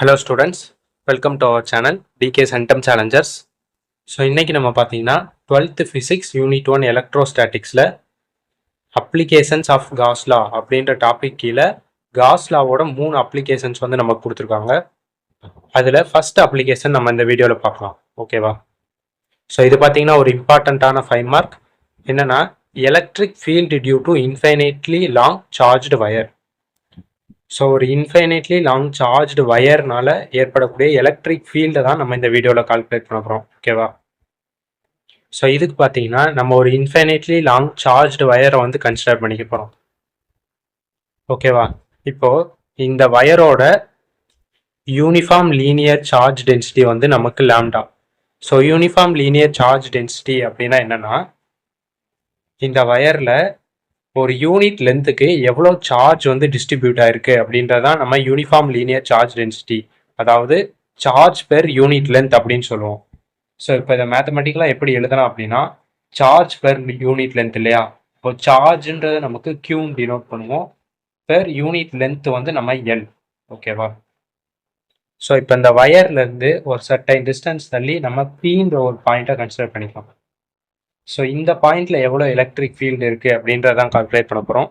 Hello students, welcome to our channel TK centum challengers. So இன்றைக்கி நம்ம பார்த்தீங்கன்னா 12th physics unit 1 எலக்ட்ரோஸ்டாட்டிக்ஸில் applications of Gauss law அப்படின்ற topic கீழே காஸ் லாவோட 3 அப்ளிகேஷன்ஸ் வந்து நமக்கு கொடுத்துருக்காங்க. அதில் ஃபர்ஸ்ட் அப்ளிகேஷன் நம்ம இந்த வீடியோவில் பார்க்கலாம். ஓகேவா? ஸோ இது பார்த்தீங்கன்னா ஒரு இம்பார்ட்டண்ட்டான 5 மார்க். என்னென்னா electric field due to infinitely long charged wire. So ஒரு இன்ஃபைனைட்லி லாங் சார்ஜ்டு வயர்னால ஏற்படக்கூடிய எலக்ட்ரிக் ஃபீல்டை தான் நம்ம இந்த வீடியோவில் கால்குலேட் பண்ண போகிறோம். ஓகேவா? ஸோ இதுக்கு பார்த்தீங்கன்னா நம்ம ஒரு இன்ஃபைனைட்லி லாங் சார்ஜ்டு வயரை வந்து கன்சிடர் பண்ணிக்க போகிறோம். ஓகேவா? இப்போது இந்த வயரோட யூனிஃபார்ம் லீனியர் சார்ஜ் டென்சிட்டி வந்து நமக்கு lambda. So uniform linear charge density அப்படின்னா என்னென்னா, இந்த வயரில் ஒரு யூனிட் லென்த்துக்கு எவ்வளோ சார்ஜ் வந்து டிஸ்ட்ரிபியூட் ஆயிருக்கு அப்படின்றதான் நம்ம யூனிஃபார்ம் லீனியர் சார்ஜ் டென்சிட்டி, அதாவது சார்ஜ் பெர் யூனிட் லென்த் அப்படின்னு சொல்லுவோம். ஸோ இப்போ இதை மேத்தமெட்டிக்கலாக எப்படி எழுதலாம் அப்படின்னா, சார்ஜ் பெர் யூனிட் லென்த் இல்லையா, இப்போ சார்ஜ்ன்றதை நமக்கு கியூன்னு டினோட் பண்ணுவோம், பெர் யூனிட் லென்த் வந்து நம்ம எல். ஓகேவா? ஸோ இப்போ இந்த வயர்லேருந்து ஒரு சர்டைன் டிஸ்டன்ஸ் தள்ளி நம்ம பீன்ற ஒரு பாயிண்ட்டை கன்சிடர் பண்ணிக்கலாம். ஸோ இந்த பாயிண்ட்ல எவ்வளோ எலக்ட்ரிக் ஃபீல்டு இருக்குது அப்படின்றதான் கால்குலேட் பண்ண போகிறோம்.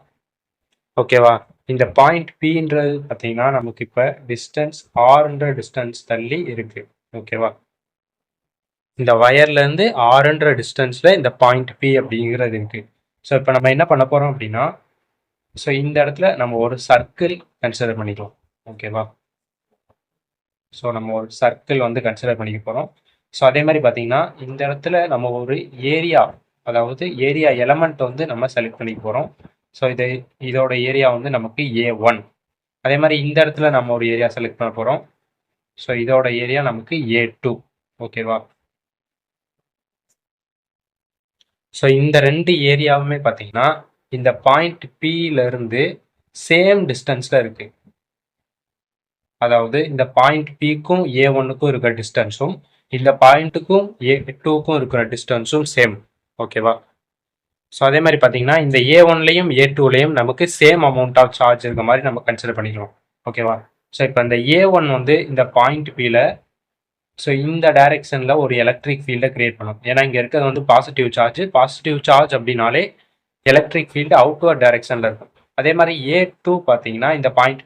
ஓகேவா? இந்த பாயிண்ட் பின்றது பார்த்தீங்கன்னா நமக்கு இப்போ டிஸ்டன்ஸ் ஆர்ன்ற டிஸ்டன்ஸ் தள்ளி இருக்குது. ஓகேவா? இந்த வயர்லேருந்து ஆர்ன்ற டிஸ்டன்ஸில் இந்த பாயிண்ட் பி அப்படிங்கிறது இருக்குது. ஸோ இப்போ நம்ம என்ன பண்ண போகிறோம் அப்படின்னா, ஸோ இந்த இடத்துல நம்ம ஒரு சர்க்கிள் கன்சிடர் பண்ணிக்கலாம். ஓகேவா? ஸோ நம்ம ஒரு சர்க்கிள் வந்து கன்சிடர் பண்ணிக்க போகிறோம். ஸோ அதே மாதிரி பார்த்தீங்கன்னா இந்த இடத்துல நம்ம ஒரு ஏரியா, அதாவது ஏரியா எலமெண்ட் வந்து நம்ம செலக்ட் பண்ணிக்க போகிறோம். ஸோ இதோட ஏரியா வந்து நமக்கு A1. அதே மாதிரி இந்த இடத்துல நம்ம ஒரு ஏரியா செலக்ட் பண்ண போகிறோம். ஸோ இதோட ஏரியா நமக்கு A2. ஓகேவா? ஸோ இந்த ரெண்டு ஏரியாவுமே பார்த்தீங்கன்னா இந்த பாயிண்ட் பியிலிருந்து சேம் டிஸ்டன்ஸில் இருக்குது. அதாவது இந்த பாயிண்ட் பிக்கும் A1க்கும் இருக்கிற டிஸ்டன்ஸும் இந்த பாயிண்ட்டுக்கும் A2க்கும் இருக்கிற டிஸ்டன்ஸும் சேம். ஓகேவா? ஸோ அதே மாதிரி பார்த்தீங்கன்னா இந்த A1லையும் A2லையும் நமக்கு சேம் அமௌண்ட் ஆஃப் சார்ஜ் இருக்க மாதிரி நம்ம கன்சிடர் பண்ணிக்கலாம். ஓகேவா? ஸோ இப்போ இந்த A1 வந்து இந்த பாயிண்ட் பியில் ஸோ இந்த டைரெக்ஷனில் ஒரு எலக்ட்ரிக் ஃபீல்டை கிரியேட் பண்ணும். ஏன்னா இங்கே இருக்கிறது வந்து பாசிட்டிவ் சார்ஜ் அப்படின்னாலே எலக்ட்ரிக் ஃபீல்டு அவுட்வர்ட் டைரெக்ஷனில் இருக்கும். அதே மாதிரி A2 பார்த்தீங்கன்னா இந்த பாயிண்ட்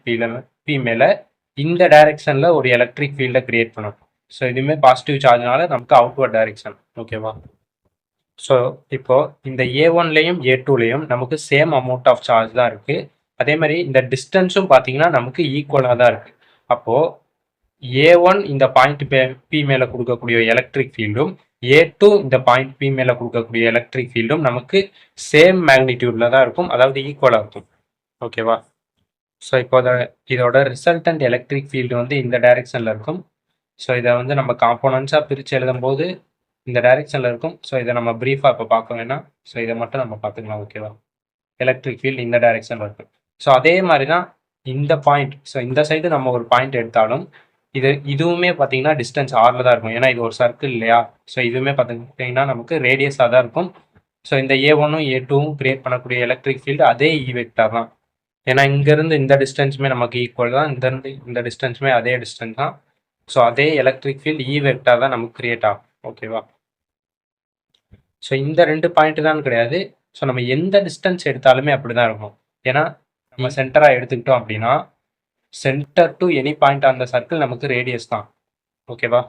பி மேலே இந்த டைரெக்ஷனில் ஒரு எலக்ட்ரிக் ஃபீல்டை கிரியேட் பண்ணும். ஸோ இதுவுமே பாசிட்டிவ் சார்ஜ்னால நமக்கு அவுட்வர்ட் டைரெக்ஷன். ஓகேவா? ஸோ இப்போ இந்த A1லையும் A2லையும் நமக்கு சேம் அமௌண்ட் ஆஃப் சார்ஜ் தான் இருக்குது. அதே மாதிரி இந்த டிஸ்டன்ஸும் பார்த்தீங்கன்னா நமக்கு ஈக்குவலாக தான் இருக்குது. அப்போது A1 இந்த பாயிண்ட் பி மேலே கொடுக்கக்கூடிய எலக்ட்ரிக் ஃபீல்டும் A2 இந்த பாயிண்ட் பி மேலே கொடுக்கக்கூடிய எலக்ட்ரிக் ஃபீல்டும் நமக்கு சேம் மேக்னிடியூட்ல தான் இருக்கும், அதாவது ஈக்குவலாக இருக்கும். ஓகேவா? ஸோ இப்போ இதோட ரிசல்டன்ட் எலக்ட்ரிக் ஃபீல்டு வந்து இந்த டைரெக்ஷனில் இருக்கும். ஸோ இதை வந்து நம்ம காம்போனன்ட்ஸாக பிரித்து எழுதும்போது இந்த டைரெக்ஷனில் இருக்கும். ஸோ இதை நம்ம ப்ரீஃபாக இப்போ பார்க்க வேணாம். ஸோ இதை மட்டும் நம்ம பார்த்துக்கலாம். ஓகேவா? எலக்ட்ரிக் ஃபீல்டு இந்த டைரெக்ஷனில் இருக்கும். ஸோ அதே மாதிரி தான் இந்த பாயிண்ட், ஸோ இந்த சைடு நம்ம ஒரு பாயிண்ட் எடுத்தாலும் இதுவுமே பார்த்தீங்கன்னா டிஸ்டன்ஸ் ஆரில் தான் இருக்கும். ஏன்னா இது ஒரு சர்க்கிள் இல்லையா? ஸோ இதுவுமே பார்த்தீங்கன்னா நமக்கு ரேடியஸாக தான் இருக்கும். ஸோ இந்த A1ம் A2வும் கிரியேட் பண்ணக்கூடிய எலக்ட்ரிக் ஃபீல்டு அதே வெக்டார் தான். ஏன்னா இங்கேருந்து இந்த டிஸ்டன்ஸுமே நமக்கு ஈக்குவல் தான், இங்கேருந்து இந்த டிஸ்டன்ஸுமே அதே டிஸ்டன்ஸ் தான். ஸோ அதே எலக்ட்ரிக் ஃபீல்டு வெக்டார் தான் நமக்கு கிரியேட் ஆகும். ஓகேவா? ஸோ இந்த ரெண்டு பாயிண்ட் தான் கிடையாது. ஸோ நம்ம எந்த டிஸ்டன்ஸ் எடுத்தாலுமே அப்படி தான் இருக்கும். ஏன்னா நம்ம சென்டராக எடுத்துக்கிட்டோம் அப்படின்னா centre to any point on the circle நமக்கு ரேடியஸ் தான். ஓகேவா?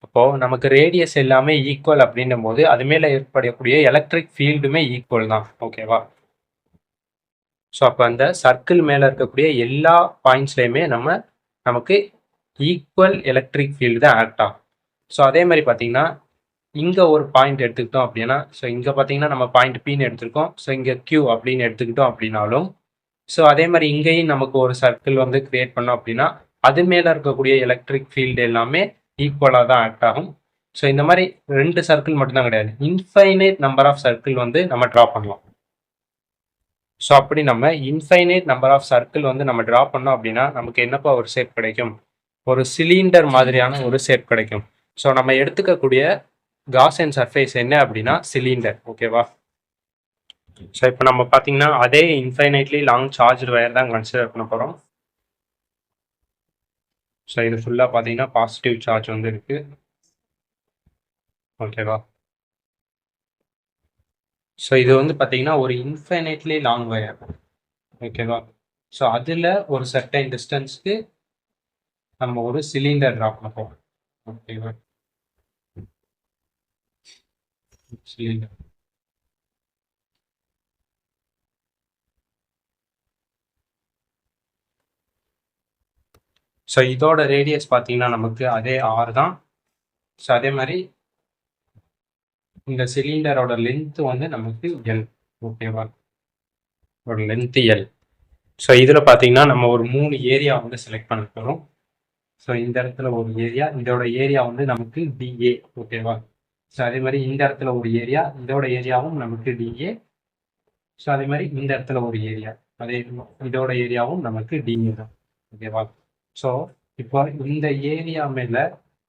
அப்போது நமக்கு ரேடியஸ் எல்லாமே ஈக்குவல் அப்படின்னும் போது அது மேலே ஏற்படக்கூடிய எலக்ட்ரிக் ஃபீல்டுமே ஈக்குவல் தான். ஓகேவா? ஸோ அப்போ அந்த சர்க்கிள் மேலே இருக்கக்கூடிய எல்லா பாயிண்ட்ஸ்லையுமே நமக்கு ஈக்குவல் எலக்ட்ரிக் ஃபீல்டு தான் ஆக்ட் ஆகும். ஸோ அதே மாதிரி பார்த்தீங்கன்னா இங்கே ஒரு பாயிண்ட் எடுத்துக்கிட்டோம் அப்படின்னா, ஸோ இங்கே பார்த்தீங்கன்னா நம்ம பாயிண்ட் பின்னு எடுத்துருக்கோம். ஸோ இங்கே Q அப்படின்னு எடுத்துக்கிட்டோம் அப்படின்னாலும், ஸோ அதே மாதிரி இங்கேயும் நமக்கு ஒரு சர்க்கிள் வந்து கிரியேட் பண்ணோம் அப்படின்னா அது மேலே இருக்கக்கூடிய எலக்ட்ரிக் ஃபீல்டு எல்லாமே ஈக்குவலாக தான் ஆக்ட் ஆகும். ஸோ இந்த மாதிரி ரெண்டு சர்க்கிள் மட்டும்தான் கிடையாது, இன்ஃபைனைட் நம்பர் ஆஃப் சர்க்கிள் வந்து நம்ம ட்ரா பண்ணலாம். ஸோ அப்படி நம்ம இன்ஃபைனைட் நம்பர் ஆஃப் சர்க்கிள் வந்து நம்ம ட்ரா பண்ணோம் அப்படின்னா நமக்கு என்னப்பா ஒரு ஷேப் கிடைக்கும்? ஒரு சிலிண்டர் மாதிரியான ஒரு ஷேப் கிடைக்கும். ஸோ நம்ம எடுத்துக்கக்கூடிய காஸியன் சர்ஃபேஸ் என்ன அப்படின்னா சிலிண்டர். ஓகேவா? ஸோ இப்போ நம்ம பார்த்தீங்கன்னா அதே இன்ஃபைனைட்லி லாங் சார்ஜ் வயர் தான் கன்சிடர் பண்ண போகிறோம். ஸோ இது ஃபுல்லாக பார்த்தீங்கன்னா பாசிட்டிவ் சார்ஜ் வந்து இருக்கு. ஓகேவா? ஸோ இது வந்து பார்த்தீங்கன்னா ஒரு இன்ஃபைனைட்லி லாங் வயர். ஓகேவா? ஸோ அதில் ஒரு சர்டைன் டிஸ்டன்ஸ்க்கு நம்ம ஒரு சிலிண்டர் ட்ராப் பண்ணுவோம். ஓகேவா? சிலிண்டர். ஸோ இதோட ரேடியஸ் பார்த்தீங்கன்னா நமக்கு அதே ஆர் தான். ஸோ அதே மாதிரி இந்த சிலிண்டரோட லென்த் வந்து நமக்கு எல். ஓகேவா? ஒரு லென்த் எல். ஸோ இதில் பார்த்தீங்கன்னா நம்ம ஒரு 3 ஏரியா வந்து செலக்ட் பண்ண போகிறோம். ஸோ இந்த இடத்துல ஒரு ஏரியா, இதோட ஏரியா வந்து நமக்கு டிஏ. ஓகேவா? ஸோ அதே மாதிரி இந்த இடத்துல ஒரு ஏரியா, இதோட ஏரியாவும் நமக்கு டிஏ. ஸோ அதே மாதிரி இந்த இடத்துல ஒரு ஏரியா, அதே இதோட ஏரியாவும் நமக்கு டிஏ தான். ஓகேவா? ஸோ இப்போ இந்த ஏரியா மேல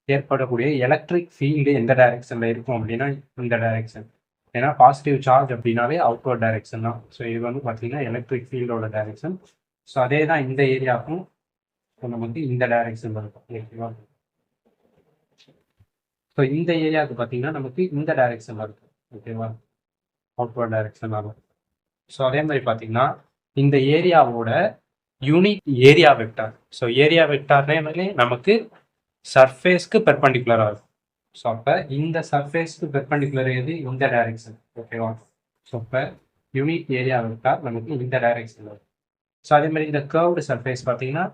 ஏற்படக்கூடிய எலக்ட்ரிக் ஃபீல்டு எந்த டைரக்ஷன்ல இருக்கும் அப்படின்னா இந்த டைரக்ஷன். ஏன்னா பாசிட்டிவ் சார்ஜ் அப்படின்னாவே அவுட்வர்ட் டைரக்ஷன் தான். ஸோ இது வந்து பார்த்தீங்கன்னா எலக்ட்ரிக் ஃபீல்டோட டைரக்ஷன். ஸோ அதே தான் இந்த ஏரியாவுக்கும் நமக்கு இந்த டைரக்ஷன் இருக்கும். ஓகேவா? ஸோ இந்த ஏரியாவுக்கு பார்த்தீங்கன்னா நமக்கு இந்த டைரக்ஷன் இருக்கும். ஓகேவா? அவுட்வர்ட் டைரக்ஷன் ஆகும். ஸோ அதே மாதிரி பார்த்தீங்கன்னா இந்த ஏரியாவோட unit area vector. So area வெக்டார்னே நமக்கு சர்ஃபேஸ்க்கு பெர்பெண்டிகுலராக இருக்கும். ஸோ அப்போ இந்த சர்ஃபேஸ்க்கு பெர்பெண்டிகுலர் எது? இந்த டைரக்ஷன். ஓகேவா? ஸோ இப்போ யூனிட் ஏரியா வெக்டார் நமக்கு இந்த டைரக்ஷன் வரும். ஸோ அதே மாதிரி இந்த கர்வ்டு சர்ஃபேஸ் பார்த்தீங்கன்னா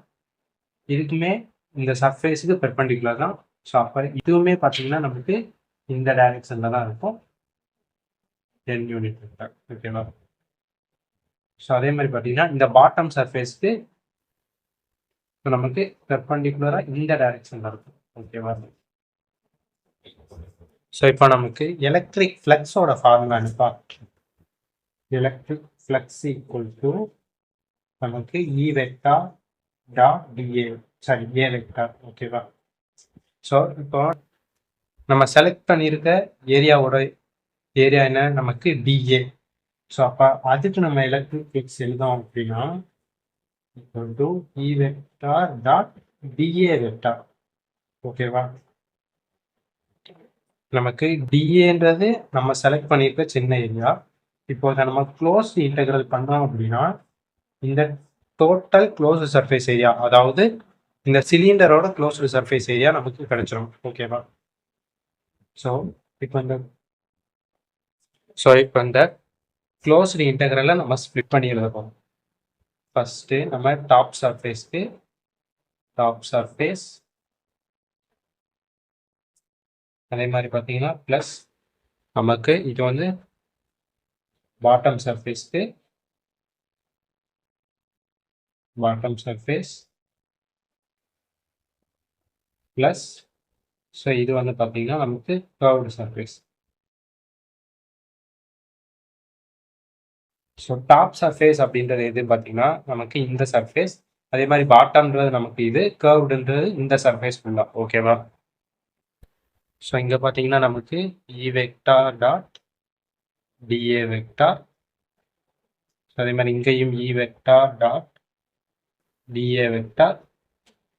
இதுக்குமே இந்த சர்ஃபேஸுக்கு பெர்பெண்டிகுலர் தான். ஸோ அப்போ இதுவுமே பார்த்தீங்கன்னா நமக்கு இந்த டைரக்ஷனில் தான் இருக்கும். n unit vector. ஓகேவா? ஸோ அதே மாதிரி பார்த்தீங்கன்னா இந்த பாட்டம் சர்ஃபேஸ்க்கு நமக்கு பெர்பெண்டிகுலராக இந்த டைரக்ஷனில் இருக்கும். ஓகேவா? ஸோ இப்போ நமக்கு எலக்ட்ரிக் ஃப்ளக்ஸோட ஃபார்முலா என்னப்பா? எலக்ட்ரிக் ஃப்ளக்ஸ் ஈக்குவல் டு நமக்கு E vector dot DA, sorry A vector. ஓகேவா? ஸோ இப்போ நம்ம செலக்ட் பண்ணியிருக்க ஏரியாவோட ஏரியா என்ன? நமக்கு டிஏ. ஸோ அப்போ அதுக்கு நம்ம எலக்ட்ரிக் ஃப்ளக்ஸ் எழுதோம் அப்படின்னா equal to E vector dot dA vector. ஓகேவா? நமக்கு டிஏன்றது நம்ம செலக்ட் பண்ணியிருக்க சின்ன ஏரியா. இப்போ அதை நம்ம க்ளோஸ் இன்டெகிரல் பண்ணோம் அப்படின்னா இந்த டோட்டல் க்ளோஸ்டு சர்ஃபேஸ் ஏரியா, அதாவது இந்த சிலிண்டரோட க்ளோஸ்டு சர்ஃபேஸ் ஏரியா நமக்கு கிடைச்சிடும். ஓகேவா? ஸோ இப்போ இந்த க்ளோஸ்டு இன்டெகிரலை நம்ம ஸ்ப்ளிட் பண்ணி எழுதுவோம். ஃபர்ஸ்ட்டு நம்ம டாப் சர்ஃபேஸ்க்கு டாப் சர்ஃபேஸ், அதே மாதிரி பார்த்தீங்கன்னா ப்ளஸ் நமக்கு இது வந்து பாட்டம் சர்ஃபேஸ்க்கு பாட்டம் சர்ஃபேஸ் ப்ளஸ், ஸோ இது வந்து பார்த்தீங்கன்னா நமக்கு curved surface. So top surface அப்படின்றது எது பார்த்தீங்கன்னா நமக்கு இந்த சர்ஃபேஸ், அதே மாதிரி பாட்டம்ன்றது நமக்கு இது, கர்வ்டுன்றது இந்த சர்ஃபேஸ் ஃபுல்லாக. ஓகேவா? ஸோ இங்கே பார்த்தீங்கன்னா நமக்கு E vector dot dA vector, அதே மாதிரி இங்கேயும் E vector dot dA vector.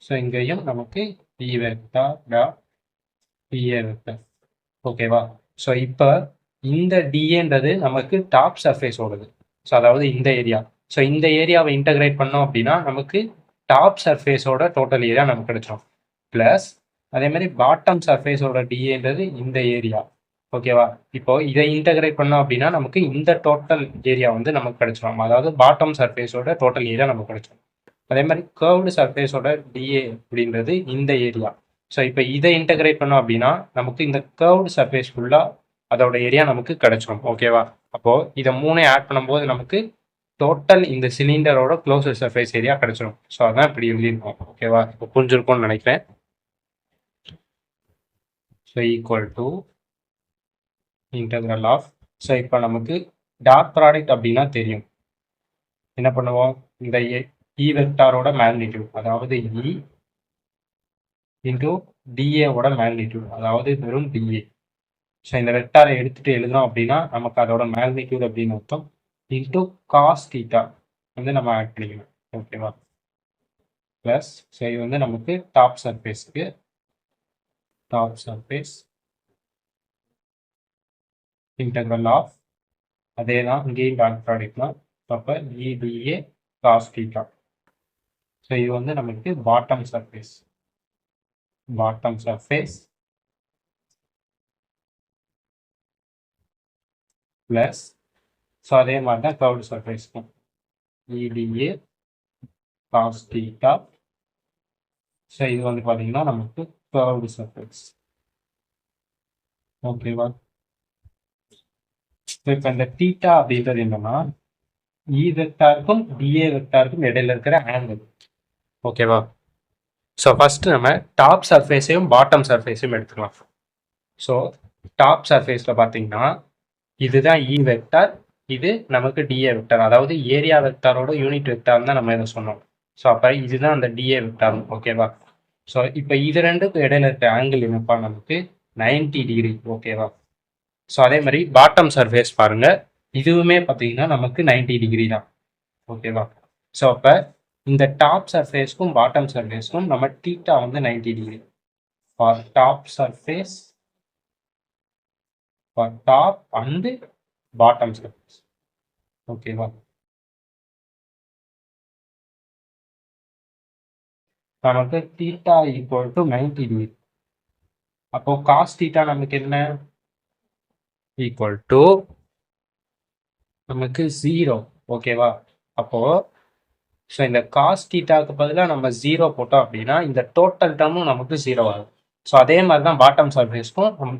So இங்கேயும் நமக்கு E vector dot dA vector. ஓகேவா? ஸோ இப்போ இந்த டிஏன்றது நமக்கு டாப் சர்ஃபேஸோடது. ஸோ அதாவது இந்த ஏரியா. ஸோ இந்த ஏரியாவை இன்டகிரேட் பண்ணோம் அப்படின்னா நமக்கு டாப் சர்ஃபேஸோட டோட்டல் ஏரியா நமக்கு கிடைச்சிடும். ப்ளஸ் அதே மாதிரி பாட்டம் சர்ஃபேஸோட டிஏன்றது இந்த ஏரியா. ஓகேவா? இப்போ இதை இன்டகிரேட் பண்ணோம் அப்படின்னா நமக்கு இந்த டோட்டல் ஏரியா வந்து நமக்கு கிடைச்சிடும். அதாவது பாட்டம் சர்ஃபேஸோட டோட்டல் ஏரியா நமக்கு கிடைச்சிடும். அதே மாதிரி கர்வ்டு சர்ஃபேஸோட டிஏ அப்படின்றது இந்த ஏரியா. ஸோ இப்போ இதை இன்டகிரேட் பண்ணோம் அப்படின்னா நமக்கு இந்த கர்வ்டு சர்ஃபேஸ் ஃபுல்லாக அதோட ஏரியா நமக்கு கிடைச்சிடும். ஓகேவா? அப்போ இதை 3 ஆட் பண்ணும்போது நமக்கு டோட்டல் இந்த சிலிண்டரோட க்ளோஸ்டு சர்ஃபேஸ் ஏரியா கிடைச்சிடும். ஸோ அதான் இப்படி எழுதியிருக்கோம். ஓகேவா? இப்போ புரிஞ்சிருக்கும்னு நினைக்கிறேன். So equal to integral of, so இப்போ நமக்கு டாட் ப்ராடக்ட் அப்படின்னா தெரியும். என்ன பண்ணுவோம்? இந்த இ வெக்டாரோட மேக்னிடியூட், அதாவது இ இன்டூ டிஏவோட மேக்னிடியூட், அதாவது வெறும் டிஏ. ஸோ இந்த வெக்டாரை எடுத்துட்டு எழுதுறோம் அப்படின்னா நமக்கு அதோட மேக்னிடியூட் அப்படின்னு அர்த்தம், இன்டூ காஸ் தீட்டா வந்து நம்ம ஆட் பண்ணிக்கணும். ஓகேவா? ப்ளஸ் ஸோ இது வந்து நமக்கு டாப் சர்ஃபேஸ்க்கு டாப் சர்ஃபேஸ் இன்டெக்ரல் ஆஃப் அதே தான் இங்கேயும் டாட் ப்ராடக்ட் தான். அப்போ இடிஏ காஸ் தீட்டா. ஸோ இது வந்து நமக்கு பாட்டம் சர்ஃபேஸ் ப்ளஸ் ஸோ அதே மாதிரி தான் கர்வ்டு சர்ஃபேஸ்க்கும் இடிஏ காஸ் தீட்டா. ஸோ இது வந்து பார்த்தீங்கன்னா நமக்கு கர்வ்டு சர்ஃபேஸ். ஓகேவா? இப்போ இந்த தீட்டா அப்படின்றது என்னன்னா இ வெக்டாருக்கும் டிஏ வெக்டாருக்கும் இடையில இருக்கிற ஆங்கிள். ஓகேவா? ஸோ ஃபர்ஸ்ட் நம்ம டாப் சர்ஃபேஸையும் பாட்டம் சர்ஃபேஸையும் எடுத்துக்கலாம். ஸோ டாப் சர்ஃபேஸில் பார்த்தீங்கன்னா இதுதான் இ வெக்டார், இது நமக்கு டிஏ வெக்டார், அதாவது ஏரியா வெக்டாரோட யூனிட் வெக்டார் தான் நம்ம இதை சொன்னோம். ஸோ அப்போ இதுதான் அந்த டிஏ வெக்டார். ஓகேவா? ஸோ இப்போ இது ரெண்டுக்கும் இடையில இருக்கிற ஆங்கிள் என்னப்பா நமக்கு 90 டிகிரி. ஓகேவா? ஸோ அதே மாதிரி பாட்டம் சர்ஃபேஸ் பாருங்க, இதுவுமே பார்த்தீங்கன்னா நமக்கு 90 டிகிரி தான். ஓகேவா? ஸோ அப்போ இந்த டாப் சர்ஃபேஸ்க்கும் பாட்டம் சர்ஃபேஸ்க்கும் நம்ம தீட்டா வந்து 90 degree for top surface for top and bottom surface. ஓகேவா? நமக்கு தீட்டா ஈக்குவல் டு 90 டிகிரி. அப்போ காஸ் தீட்டா நமக்கு என்ன ஈக்குவல் டு நமக்கு 0. ஓகேவா? அப்போ ஸோ இந்த காஸ் தீட்டாவுக்கு பதிலாக நம்ம 0 போட்டோம் அப்படின்னா இந்த டோட்டல் டேர்மும் நமக்கு 0 ஆகும். ஸோ அதே மாதிரி தான் பாட்டம் சர்ஃபேஸ்க்கும்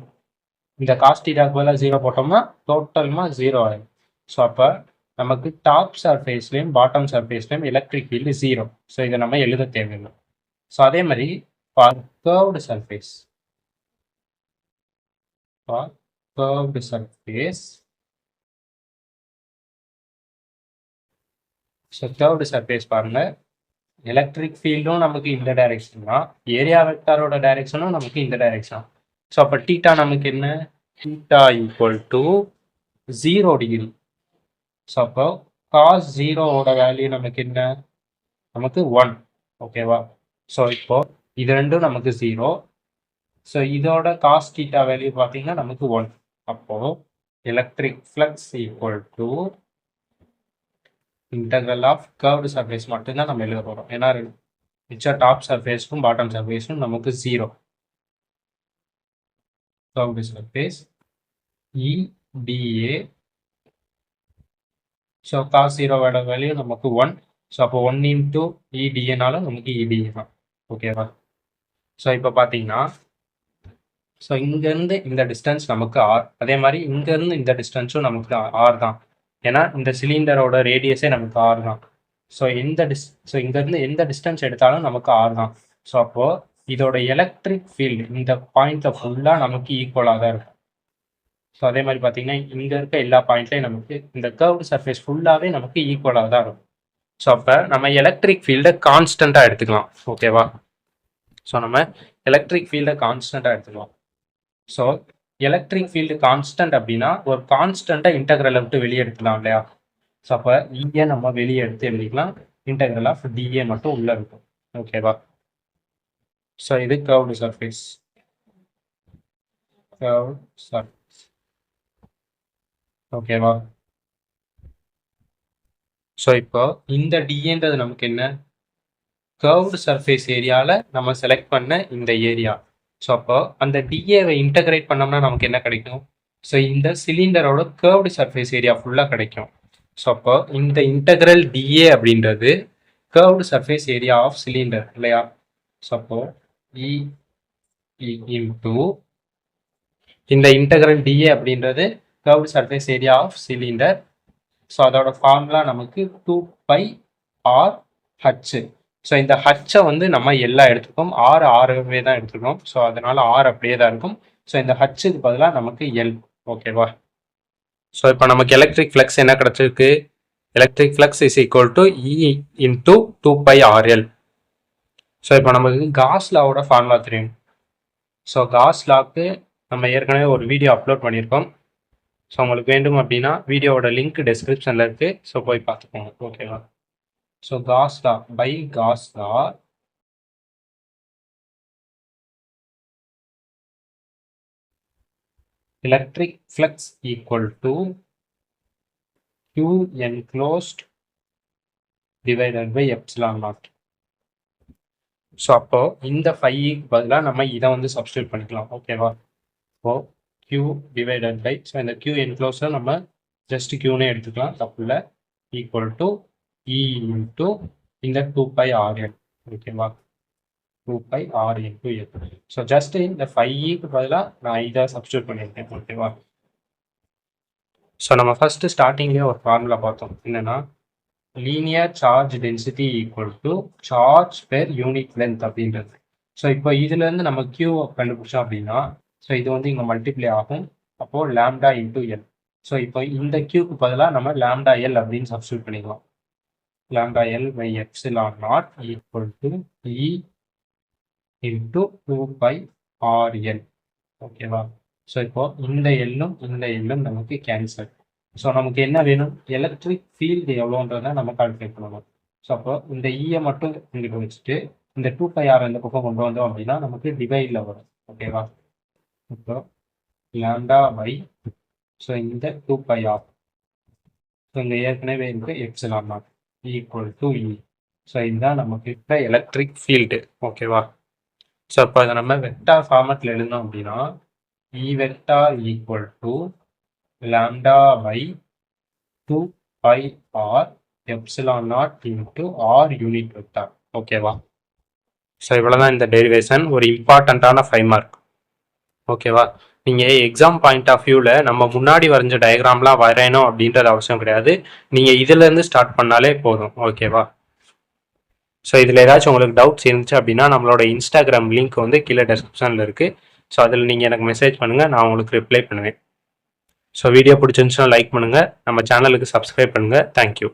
இந்த காஸ் தீட்டாவுக்கு பதிலாக 0 போட்டோம்னா டோட்டல்மா 0 ஆகும். ஸோ அப்போ நமக்கு டாப் சர்ஃபேஸ்லையும் பாட்டம் சர்ஃபேஸ்லையும் எலக்ட்ரிக் ஃபீல்டு 0. ஸோ இதை நம்ம எழுத தேவையில்லை. ஸோ அதே மாதிரி for curved surface so curved surface பாருங்க, எலக்ட்ரிக் ஃபீல்டும் நமக்கு இந்த டைரக்ஷன் தான், ஏரியா வெக்டாரோட டைரக்ஷனும் நமக்கு இந்த டைரக்ஷன். ஸோ அப்போ தீட்டா நமக்கு என்ன theta equal to 0 degree. So அப்போ காஸ் 0ஓட வேல்யூ நமக்கு என்ன நமக்கு 1. ஓகேவா? ஸோ இப்போ இது ரெண்டும் நமக்கு 0. ஸோ இதோட காஸ் தீட்டா வேல்யூ பார்த்தீங்கன்னா நமக்கு 1. அப்போ electric flux equal to integral of curved surface மட்டும்தான் நம்ம எழுத போகிறோம். ஏன்னா மிச்சம் டாப் சர்ஃபேஸும் பாட்டம் சர்ஃபேஸும் நமக்கு 0. Curved surface EDA. So cos 0ஓட வேல்யூ நமக்கு 1. ஸோ அப்போ 1 இன்டூ இடிஏனாலும் நமக்கு இடிஏ தான். ஓகேவா? ஸோ இப்போ பார்த்தீங்கன்னா ஸோ இங்கேருந்து இந்த டிஸ்டன்ஸ் நமக்கு ஆர், அதே மாதிரி இங்கேருந்து இந்த டிஸ்டன்ஸும் நமக்கு ஆர் தான். ஏன்னா இந்த சிலிண்டரோட ரேடியஸே நமக்கு ஆர் தான். ஸோ இங்கேருந்து எந்த டிஸ்டன்ஸ் எடுத்தாலும் நமக்கு ஆர் தான். ஸோ அப்போது இதோட எலக்ட்ரிக் ஃபீல்டு இந்த பாயிண்ட்டில் ஃபுல்லாக நமக்கு ஈக்குவலாக தான் இருக்கும். ஸோ அதே மாதிரி பார்த்தீங்கன்னா இங்கே இருக்க எல்லா பாயிண்ட்லையும் நமக்கு இந்த கர்வ்டு சர்ஃபேஸ் ஃபுல்லாகவே நமக்கு ஈக்குவலாக தான் இருக்கும். ஸோ அப்போ நம்ம எலக்ட்ரிக் ஃபீல்டை கான்ஸ்டண்ட்டாக எடுத்துக்கலாம். ஓகேவா? ஸோ நம்ம எலக்ட்ரிக் ஃபீல்டை கான்ஸ்டண்ட்டாக எடுத்துக்கலாம். ஸோ எலக்ட்ரிக் ஃபீல்டு கான்ஸ்டன்ட் அப்படின்னா ஒரு கான்ஸ்டண்ட்டை இன்டெக்ரலை விட்டு வெளியே எடுக்கலாம் இல்லையா? ஸோ அப்போ இங்கே நம்ம வெளியே எடுத்து எழுதிக்கலாம், இன்டெக்ரல் ஆஃப் டிஏ மட்டும் உள்ளே இருக்கும். ஓகேவா? ஸோ இது கர்வ்டு சர்ஃபேஸ். ஓகேவா? ஸோ இப்போ இந்த டிஏன்றது நமக்கு என்ன கர்வ்டு சர்ஃபேஸ் ஏரியாவில் நம்ம செலக்ட் பண்ண இந்த ஏரியா. ஸோ அப்போ அந்த டிஏவை இன்டகிரேட் பண்ணோம்னா நமக்கு என்ன கிடைக்கும்? ஸோ இந்த சிலிண்டரோட கர்வ்டு சர்ஃபேஸ் ஏரியா ஃபுல்லாக கிடைக்கும். ஸோ அப்போ இந்த இன்டகிரல் டிஏ அப்படின்றது curved surface area of cylinder இல்லையா? ஸோ அப்போ இ இன்டூ இந்த இன்டகிரல் டிஏ அப்படின்றது curved surface area of cylinder. So அதோட ஃபார்முலா நமக்கு 2πr/h. ஸோ இந்த ஹச்சை வந்து நம்ம எல்லாம் எடுத்துக்கோம், ஆர்வே தான் எடுத்துக்கோம். ஸோ அதனால ஆர் அப்படியே தான் இருக்கும். ஸோ இந்த ஹச்சுக்கு பதிலாக நமக்கு எல். ஓகேவா? ஸோ இப்போ நமக்கு எலக்ட்ரிக் ஃப்ளக்ஸ் என்ன கிடைச்சிருக்கு? Electric flux is equal to E into 2πrl. So இப்போ நமக்கு காஸ் லாவோட ஃபார்முலா தெரியும். ஸோ காஸ் லாக்கு நம்ம ஏற்கனவே ஒரு வீடியோ அப்லோட் பண்ணியிருக்கோம். ஸோ உங்களுக்கு வேண்டும் அப்படின்னா வீடியோவோட லிங்க் டிஸ்கிரிப்ஷனில் இருக்குது. ஸோ போய் பார்த்துக்கோங்க. ஓகேவா? So Gauss law by Gauss law electric flux equal to Q enclosed divided by epsilon naught. So அப்போ இந்த ஃபைக்கு பதிலாக நம்ம இதை வந்து சப்ஸ்டியூட் பண்ணிக்கலாம். ஓகேவா? இப்போ Q டிவைடட் பை, ஸோ இந்த Q என்க்ளோஸில் நம்ம ஜஸ்ட் Qனே எடுத்துக்கலாம், தப்பு இல்லை, ஈக்குவல் டு E இன்ட்டு இந்த 2πRN. ஓகேவா? 2πR into N. So just இந்த ஃபைக்கு பதிலாக நான் இதை சப்ஸ்டியூட் பண்ணியிருக்கேன். ஓகேவா? ஸோ நம்ம ஃபர்ஸ்ட் ஸ்டார்டிங்லேயே ஒரு ஃபார்முலா பார்த்தோம், என்னன்னா linear charge density equal to charge per unit length அப்படின்றது. ஸோ இப்போ இதுலேருந்து நம்ம Q கண்டுபிடிச்சோம் அப்படின்னா, ஸோ இது வந்து இங்கே மல்டிப்ளை ஆகும், அப்போது லேம்டா இன்டூ எல். ஸோ இப்போ இந்த Qக்கு பதிலாக நம்ம லேம்டா எல் அப்படின்னு சப்ஸ்டியூட் பண்ணிக்கலாம். Lambda l by epsilon naught equal to E into 2πRN. ஓகேவா? ஸோ இப்போ இந்த எல்லும் இந்த எல்லும் நமக்கு கேன்சல். ஸோ நமக்கு என்ன வேணும், எலக்ட்ரிக் ஃபீல்டு எவ்வளோன்றதை நம்ம கால்குலேட் பண்ணணும். ஸோ அப்போ இந்த இயை மட்டும் இங்கிட்ட வச்சுட்டு இந்த 2πR இந்த பக்கம் கொண்டு வந்தோம் அப்படின்னா நமக்கு டிவைடில் வரும். ஓகேவா? இப்போ லேம்டா பை, ஸோ இந்த 2πR, ஸோ இங்கே ஏற்கனவே இருக்கு epsilon naught equal to E. So இதுதான் நமக்கு இருக்கிற எலக்ட்ரிக் ஃபீல்டு. ஓகேவா? ஸோ இப்போ அதை நம்ம வெக்டார் ஃபார்மேட்டில் எழுதணும் அப்படின்னா E vector equal to lambda by 2πR epsilon naught into R unit vector. ஓகேவா? ஸோ இவ்வளோதான் இந்த டெரிவேஷன், ஒரு இம்பார்ட்டண்ட்டான 5 மார்க். ஓகேவா? நீங்கள் எக்ஸாம் பாயிண்ட் ஆஃப் வியூவில் நம்ம முன்னாடி வரைஞ்ச டயக்ராம்லாம் வரையணும் அப்படின்றது அவசியம் கிடையாது, நீங்கள் இதிலேருந்து ஸ்டார்ட் பண்ணாலே போதும். ஓகேவா? ஸோ இதில் ஏதாச்சும் உங்களுக்கு டவுட்ஸ் இருந்துச்சு அப்படின்னா நம்மளோட இன்ஸ்டாகிராம் லிங்க் வந்து கீழே டெஸ்கிரிப்ஷனில் இருக்குது. ஸோ அதில் நீங்கள் எனக்கு மெசேஜ் பண்ணுங்கள், நான் உங்களுக்கு ரிப்ளை பண்ணுவேன். ஸோ வீடியோ பிடிச்சிருந்துச்சுன்னா லைக் பண்ணுங்கள், நம்ம சேனலுக்கு சப்ஸ்கிரைப் பண்ணுங்கள். தேங்க்யூ.